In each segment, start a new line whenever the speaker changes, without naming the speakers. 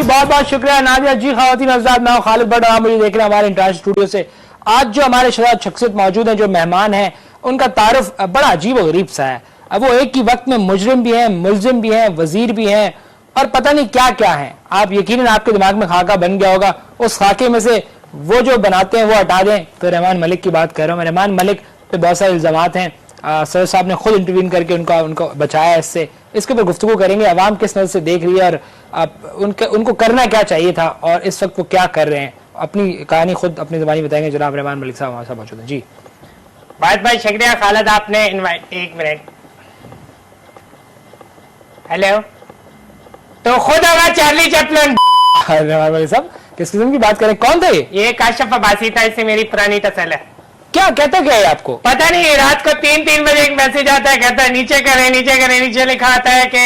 जी, बहुत बहुत शुक्रिया नादिया जी। ख़वातीन हज़रात, मैं खालिद भट्ट, मुझे देख रहे हैं हमारे इंटरनेशनल स्टूडियो से। आज जो हमारे शहजाद शख्सियत मौजूद हैं, जो मेहमान हैं, उनका तारुफ बड़ा अजीब और गरीब सा है। अब वो एक ही वक्त में मुजरिम भी हैं, मुलजिम भी हैं, वजीर भी हैं और पता नहीं क्या क्या हैं। आप यकीनन आपके दिमाग में खाका बन गया होगा। उस खाके में से वो जो बनाते हैं वो हटा दें तो रहमान मलिक की बात कर रहा हूँ। रहमान मलिक पे बहुत सारे इल्ज़ामात हैं। सर साहब ने खुद इंटरव्यून करके उनको बचाया। इसके ऊपर गुफ्तगू करेंगे। अवाम किस नज़र से देख रही है और उनको करना क्या चाहिए था और इस वक्त वो क्या कर रहे हैं। अपनी कहानी खुद अपनी ज़बानी बताएंगे जनाब रहमान मलिक साहब हमारे साथ मौजूद हैं। जी
बहुत शुक्रिया खालिद, आपने इनवाइट। एक मिनट, हेलो। तो खुद होगा चार्ली चैपलिन।
रहमान मलिक साहब किस किस्म की बात करें, कौन थे
ये? काशिफ अब्बासी था, इससे मेरी पुरानी तसल है।
क्या कहता क्या है आपको?
पता नहीं, रात को 3-3 बजे एक मैसेज आता है, कहता है नीचे करें नीचे करें। नीचे लिखा आता है कि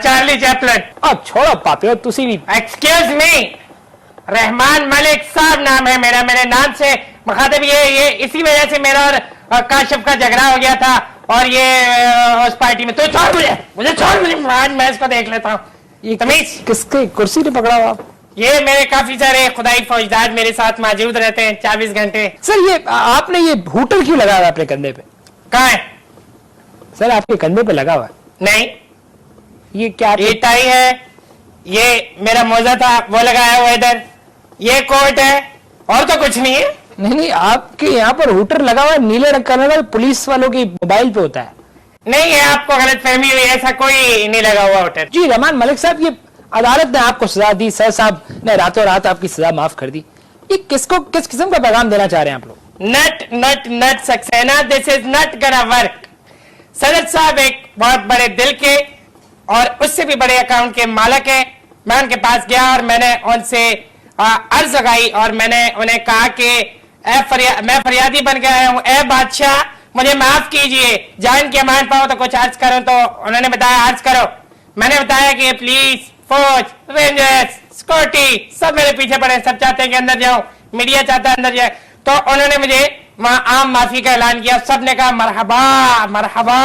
चार्ली चैपलिन।
अब छोड़ो पापी, तुसी भी।
एक्सक्यूज मी, रहमान मलिक साहब नाम है मेरा। मेरे नाम से मुखातिब ये इसी वजह से मेरा और काशिफ का झगड़ा हो गया था। और ये उस पार्टी में तो छोड़, मुझे छोड़, मैं इसको देख लेता हूँ।
ये तमीज किसके कुर्सी ने पकड़ा हुआ आप?
ये मेरे काफी सारे खुदाई फौजदार मेरे साथ मौजूद रहते हैं 24 घंटे।
सर ये आपने ये हूटर क्यों लगा हुआ है अपने कंधे पे?
कहाँ है?
सर आपके कंधे पे लगा हुआ है।
नहीं,
ये क्या?
ये टाई है, ये मेरा मोजा था वो लगाया हुआ इधर, ये कोट है, और तो कुछ नहीं है।
नहीं, आपके यहाँ पर हूटर लगा हुआ है नीले रंग का, लगा पुलिस वालों की मोबाइल पे होता है।
नहीं है, आपको गलत फहमी हुई, ऐसा कोई नहीं लगा हुआ हूटर।
जी रहमान मलिक साहब, ये अदालत ने आपको सजा दी, सर साहब ने रातों रात आपकी सजा माफ कर दी। ये किस किस्म का पैगाम देना चाह रहे हैं आप लोग?
नट नट नट सक्सेना, दिस इज नट गना वर्क। सदर साहब एक बहुत बड़े दिल के और उससे भी बड़े अकाउंट के मालिक है। मैं उनके पास गया और मैंने उनसे अर्ज लगाई और मैंने उन्हें कहा कि मैं फरियादी बन गया हूँ, ए बादशाह मुझे माफ कीजिए, जान की अमान पाओ तो कुछ अर्ज करो। तो उन्होंने बताया अर्ज करो। मैंने बताया कि पुलिस, फौज, रेंजर्स, सिक्योरिटी सब मेरे पीछे पड़े, सब चाहते हैं कि अंदर जाओ, मीडिया चाहता है अंदर जाए। तो उन्होंने मुझे वहां आम माफी का ऐलान किया। सबने कहा मरहबा मरहबा,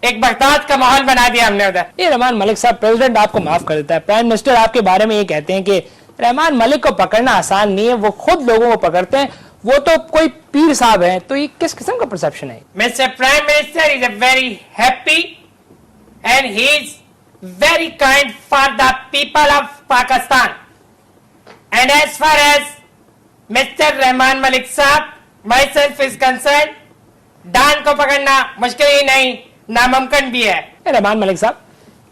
एक बगदाद का माहौल बना दिया हमने उधर।
ये रहमान मलिक साहब, प्रेसिडेंट आपको माफ कर देता है, प्राइम मिनिस्टर आपके बारे में ये कहते हैं कि रहमान मलिक को पकड़ना आसान नहीं है, वो खुद लोगों को पकड़ते हैं, वो तो कोई पीर साहब है। तो ये किस किस्म का परसेप्शन है?
Mister prime minister is very happy and he is very kind for the people of Pakistan. And as far as Mr. Rahman Malik Saab, myself is concerned, डान को पकड़ना मुश्किल ही नहीं, नामुमकिन भी है।
रहमान मलिक साहब,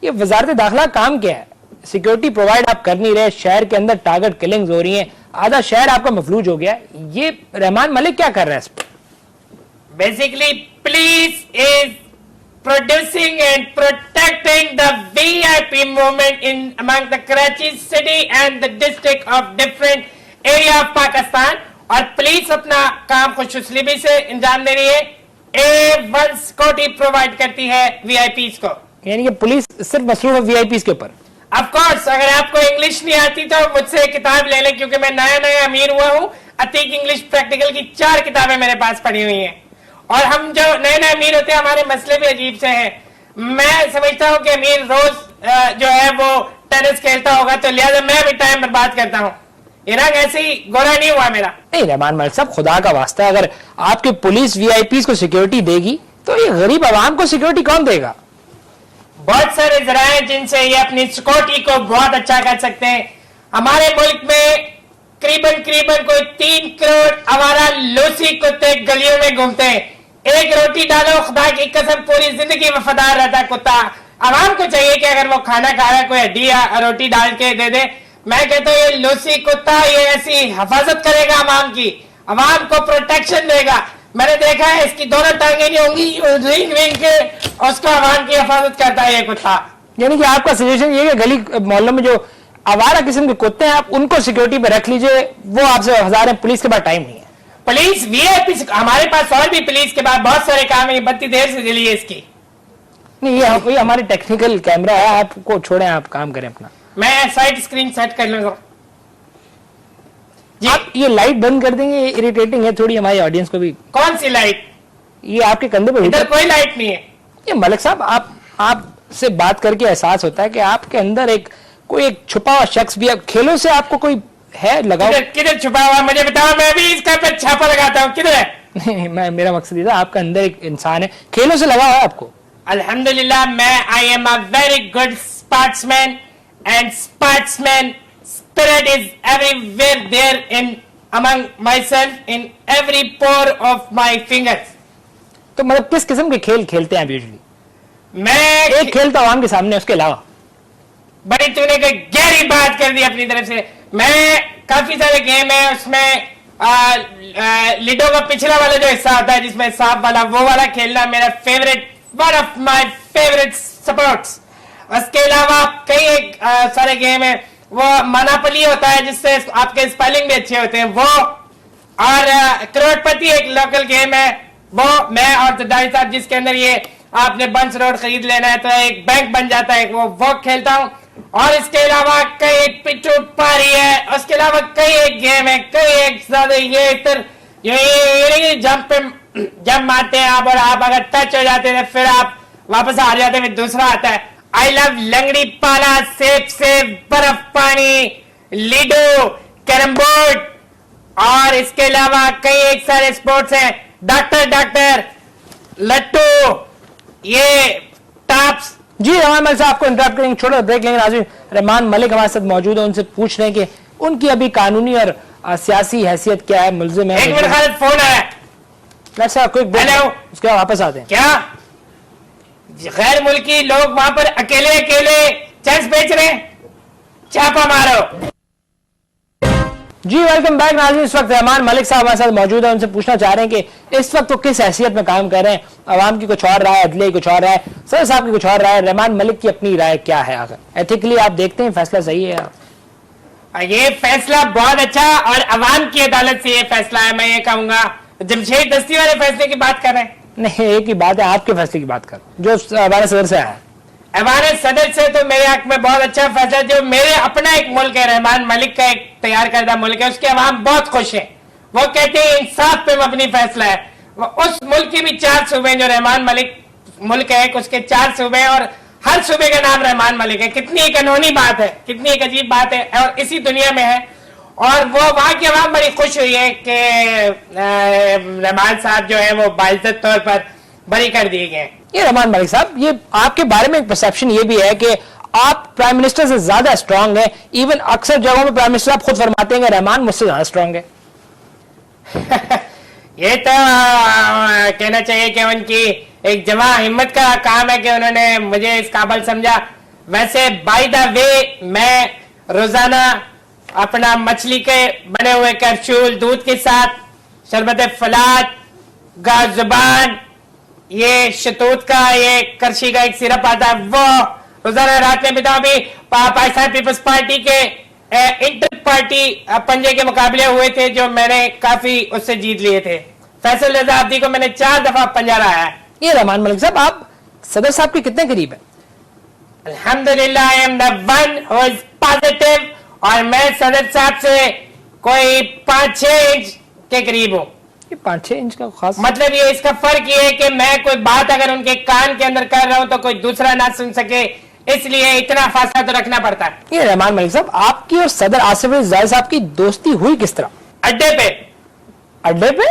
ये वजारत दाखिला काम क्या है? सिक्योरिटी प्रोवाइड आप कर नहीं रहे, शहर के अंदर टारगेट किलिंग्स हो रही हैं, आधा शहर आपका मफलूज हो गया है। ये रहमान मलिक क्या कर रहे हैं?
Basically police is producing and protecting the VIP movement in among the Karachi city and the district of different area of Pakistan। और पुलिस अपना काम खुशुसलूबी से अंजाम दे रही है। A1 सिक्योरिटी प्रोवाइड करती है VIPs को।
यानी कि पुलिस सिर्फ मसरूफ है VIPs के ऊपर।
ऑफ कोर्स, अगर आपको इंग्लिश नहीं आती तो मुझसे किताब ले लें, क्योंकि मैं नया अमीर हुआ हूँ। अतीक इंग्लिश प्रैक्टिकल की 4 किताबें मेरे पास पड़ी हुई हैं। और हम जो नए अमीर होते हैं, हमारे मसले भी अजीब से हैं। मैं समझता हूँ कि अमीर रोज जो है वो टेनिस खेलता होगा, तो लिहाजा मैं भी टाइम बर्बाद करता हूँ। ये रंग ऐसे ही गोरा नहीं हुआ मेरा।
नहीं रहमान मलिक साहब, खुदा का वास्ता, अगर आपकी पुलिस VIPs को सिक्योरिटी देगी तो ये गरीब आवाम को सिक्योरिटी कौन देगा?
बहुत सारे जराए जिनसे ये अपनी सिक्योरिटी को बहुत अच्छा कर सकते हैं। हमारे मुल्क में करीबन कोई 3 करोड़ आवारा लोसी कुत्ते गलियों में घूमते हैं। एक रोटी डालो, खुदा की कसम पूरी जिंदगी वफादार रहता है कुत्ता। आवाम को चाहिए कि अगर वो खाना खा रहा है, कोई हड्डी या रोटी डाल के दे दे। मैं कहता हूँ ये लोसी कुत्ता ये ऐसी हिफाजत करेगा आवाम की, आवाम को प्रोटेक्शन देगा। मैंने देखा है इसकी दोनों टांगे जो होंगी रिंग के उसको आवाम की हिफाजत करता है ये कुत्ता।
यानी कि आपका सजेशन ये कि गली मोहल्लों में जो आवारा किस्म के कुत्ते हैं आप उनको सिक्योरिटी पे रख लीजिए, वो आपसे हजार है, पुलिस के पास टाइम नहीं है।
पुलिस VIP हमारे पास और भी पुलिस के बाद बहुत सारे काम है, बत्ती देर से जली है इसकी।
नहीं, ये हमारे टेक्निकल कैमरा है, आपको छोड़ें, आप काम करें अपना।
मैं साइड स्क्रीन सेट कर लूंगा जी।
आप ये लाइट बंद कर देंगे, इरिटेटिंग है थोड़ी हमारी ऑडियंस को भी।
कौन सी लाइट?
ये आपके कंधे पे।
इधर कोई लाइट नहीं है।
ये मलिक साहब, आपसे बात करके एहसास होता है कि आपके अंदर एक कोई एक छुपा हुआ शख्स भी है खेलों से, आपको कोई है लगाव?
किधर छुपा हुआ मुझे बताओ, मैं भी इसका पे छापा लगाता हूँ, किधर है?
नहीं, मेरा मकसद ये था, आपका अंदर एक इंसान है, खेलों से लगाव है आपको?
अल्हम्दुलिल्लाह, मैं I am a very good sportsman and sportsman spirit is everywhere there in among my self in every pore of my fingers.
तो मतलब किस किस्म के खेल खेलते हैं आप यूजुअली?
मैं
एक खेल तो आवाम के सामने, उसके अलावा?
बड़ी तूने कोई गहरी बात कर दी अपनी तरफ से। मैं काफी सारे गेम है उसमें लिडो का पिछला वाला जो हिस्सा होता है जिसमें सांप वाला, वो वाला खेलना मेरा favourite, one of my favourite sports. उसके अलावा कई एक सारे गेम है, वो मोनोपोली होता है जिससे आपके स्पेलिंग भी अच्छे होते हैं वो, और करोड़पति एक लोकल गेम है वो मैं और जदाई साहब, जिसके अंदर ये आपने बंस रोड खरीद लेना है तो एक बैंक बन जाता है, वो खेलता हूँ। और इसके अलावा कई एक पिट्ठू पारी है, उसके अलावा कई एक गेम है, कई एक ज्यादा ये इधर ये जंप पे जंप मारते हैं आप, और आप अगर टच हो जाते हैं फिर आप वापस आ जाते हैं, फिर दूसरा आता है। आई लव लंगड़ी पाला, सेब से बर्फ पानी, लीडो, कैरम बोर्ड, और इसके अलावा कई एक सारे स्पोर्ट्स हैं, डॉक्टर लट्टू, ये टॉप्स।
जी रहमान मलिक साहब, आपको इंटरप्ट करेंगे, छोटा ब्रेक लेंगे। नाज़रीन, रहमान मलिक हमारे साथ मौजूद है, उनसे पूछ रहे हैं कि उनकी अभी कानूनी और सियासी हैसियत क्या है, मुल्जिम है?
एक मिनट खालिद, फोन आया।
हेलो, उसके बाद वापस आते हैं।
क्या गैर मुल्की लोग वहां पर अकेले अकेले चेस बेच रहे हैं? छापा मारो।
जी वेलकम बैक नाज़रीन, इस वक्त रहमान मलिक साहब हमारे साथ मौजूद है, उनसे पूछना चाह रहे हैं कि इस वक्त वो किस हैसियत में काम कर रहे हैं? अवाम की कुछ और राय, अदले की कुछ और राय, सर साहब की कुछ और राय, रहमान मलिक की अपनी राय क्या है? अगर एथिकली आप देखते हैं फैसला सही है?
ये फैसला बहुत अच्छा, और अवाम की अदालत से ये फैसला है। मैं ये कहूंगा जमशेद दस्ती वाले फैसले की बात कर रहे हैं?
नहीं, एक ही बात है, आपके फैसले की बात कर जो हमारे सदर से आया है।
हमारे सदर से तो मेरे हक में बहुत अच्छा फैसला, जो मेरे अपना एक मुल्क है, रहमान मलिक का एक तैयार करदा मुल्क है, उसके अवाम बहुत खुश है। वो कहते हैं इंसाफ पे मबनी फैसला है। उस मुल्क के भी 4 सूबे जो रहमान मलिक मुल्क है, उसके 4 सूबे, और हर सूबे का नाम रहमान मलिक है। कितनी एक अनोनी बात है, कितनी एक अजीब बात है, और इसी दुनिया में है। और वो वहां की अवाम बड़ी खुश हुई है कि रहमान साहब जो है वो बाइज्जत तौर पर बरी कर दिए गए।
ये रहमान मलिक साहब, ये आपके बारे में एक परसेप्शन ये भी है कि आप प्राइम मिनिस्टर से ज्यादा स्ट्रांग है। इवन अक्सर जगहों में प्राइम मिनिस्टर आप खुद फरमाते हैं कि रहमान मुझसे ज्यादा स्ट्रांग है।
ये तो कहना चाहिए कि उनकी एक जमा हिम्मत का काम है कि उन्होंने मुझे इस काबिल समझा। वैसे बाय द वे, मैं रोजाना अपना मछली के बने हुए कैप्सूल दूध के साथ, शरबत फलात, गाज जुबान, ये शतूत का, ये करशी का एक सिरप आता है, वो रोजाना रात में पिता। अभी पाकिस्तान पीपल्स पार्टी के इंटर पार्टी पंजे के मुकाबले हुए थे जो मैंने काफी उससे जीत लिए थे। फैसल रजा अब्दी को मैंने 4 दफा पंजा रहा है।
ये रहमान मलिक साहब, आप सदर साहब के कितने करीब है?
अल्हम्दुलिल्लाह, I am the one who is positive, और मैं सदर साहब से कोई 5-6 इंच के करीब हूँ।
5-6 इंच का खास
मतलब ये, इसका फर्क ये है कि मैं कोई बात अगर उनके कान के अंदर कर रहा हूं तो कोई दूसरा ना सुन सके, इसलिए इतना फासला तो रखना पड़ता है।
ये रहमान मलिक साहब, आपकी और सदर आसिफ अली ज़रदारी साहब की दोस्ती हुई किस तरह?
अड्डे पे।
अड्डे पे?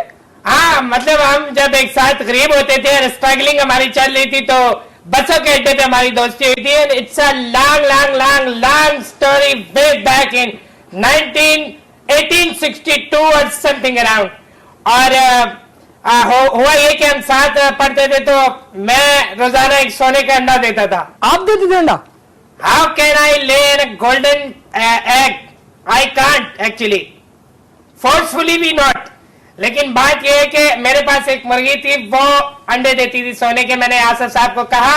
हाँ, मतलब हम जब एक साथ गरीब होते थे और स्ट्रगलिंग हमारी चल रही थी तो बसों के अड्डे पे हमारी दोस्ती हुई थी। It's a long story way back in 1862 और समथिंग अराउंड। और हुआ ये कि हम साथ पढ़ते थे तो मैं रोजाना एक सोने का अंडा देता था।
आप देते थे अंडा?
How can I lay in golden egg? I can't actually, forcefully भी नॉट। लेकिन बात यह है कि मेरे पास एक मुर्गी थी, वो अंडे देती थी सोने के। मैंने आसिफ साहब को कहा,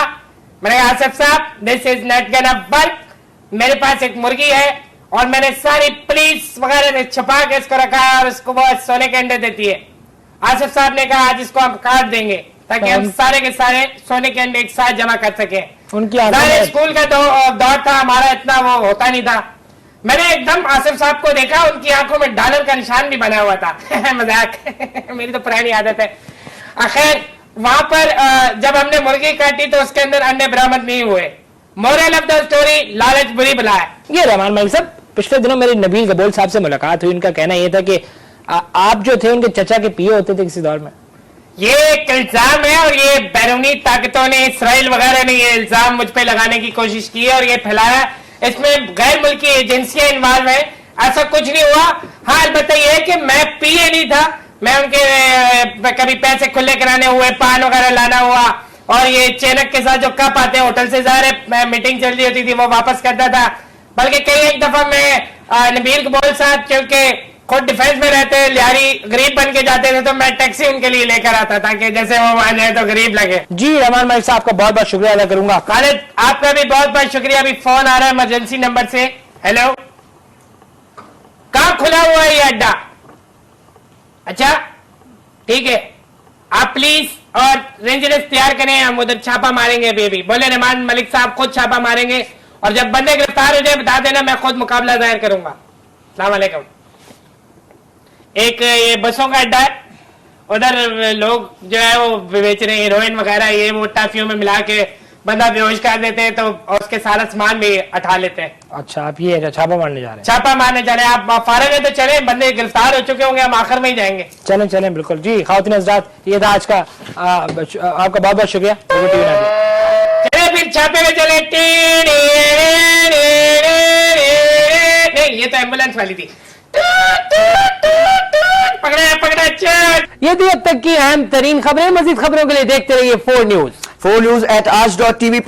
मैंने कहा आसिफ साहब, this is not gonna work, मेरे पास एक मुर्गी है और मैंने सारी पुलिस वगैरह ने छुपा के इसको रखा है और उसको वो सोने के अंडे देती है। आसिफ साहब ने कहा आज इसको हम काट देंगे ताकि हम सारे के सारे सोने के अंडे एक साथ जमा कर सके।
उनकी
स्कूल का दौर था हमारा, इतना वो होता नहीं था। मैंने एकदम आसिफ साहब को देखा, उनकी आंखों में डॉलर का निशान भी बना हुआ था। मजाक मेरी तो पुरानी आदत है। आखिर वहां पर जब हमने मुर्गी काटी तो उसके अंदर अंडे बरामद नहीं हुए। मोरल ऑफ द स्टोरी, लालच बुरी बला है।
ये रहमान मलिक साहब, पिछले दिनों मेरी नबील कबूल साहब से मुलाकात हुई। उनका कहना यह था कि आप जो थे उनके चचा के पिए होते थे किसी दौर में।
ये एक इल्जाम है और ये बैरूनी ताकतों ने, इसराइल वगैरह ने ये इल्जाम मुझ पे लगाने की कोशिश की है और ये फैलाया। इसमें गैर मुल्की एजेंसियां इन्वॉल्व है, ऐसा कुछ नहीं हुआ। हाँ, अलबत्ता ये है कि मैं पिए नहीं था, मैं उनके कभी पैसे खुले कराने हुए, पान वगैरह लाना हुआ, और ये चेनक के साथ जो कप आते हैं होटल से, ज़ाहिर है मीटिंग चल रही होती थी, वो वापस करता था। बल्कि कई एक दफा मैं नबील कबूल साहब क्योंकि खुद डिफेंस में रहते हैं, लिहारी गरीब बन के जाते थे, तो मैं टैक्सी उनके लिए लेकर आता था कि जैसे वो मान जाए तो गरीब लगे।
जी रहमान मलिक साहब, आपका बहुत बहुत शुक्रिया अदा करूंगा।
खालिद, आपका भी बहुत बहुत शुक्रिया। अभी फोन आ रहा है इमरजेंसी नंबर से। हेलो, कहाँ खुला हुआ है ये अड्डा? अच्छा ठीक है, आप प्लीज और रेंजर्स तैयार करें, हम उधर छापा मारेंगे। अभी बोले रहमान मलिक साहब खुद छापा मारेंगे, और जब बंदे गिरफ्तार हो जाए बता देना, मैं खुद मुकाबला दायर करूंगा। अस्सलाम वालेकुम। एक ये बसों का अड्डा है, उधर लोग जो है वो बेच रहे हैं हीरोइन वगैरह, ये वो टाफियों में मिला के बंदा बेहोश कर देते हैं, तो और उसके सारा सामान भी उठा लेते हैं।
अच्छा, आप ये छापा मारने जा रहे हैं?
छापा मारने जा रहे हैं। आप फारग है तो चले, बंदे गिरफ्तार हो चुके होंगे, हम आखिर में ही जाएंगे।
चलें चलें, बिल्कुल जी। खातिन हज़रात, ये था आज का आपका बहुत बहुत शुक्रिया।
चले फिर छापे में चले। नहीं, ये तो एम्बुलेंस वाली थी। पकड़ा पकड़ा, चल।
ये थी अब तक की अहम तरीन खबरें। मजीद खबरों के लिए देखते रहिए 4 न्यूज।
4 News at aaj.tv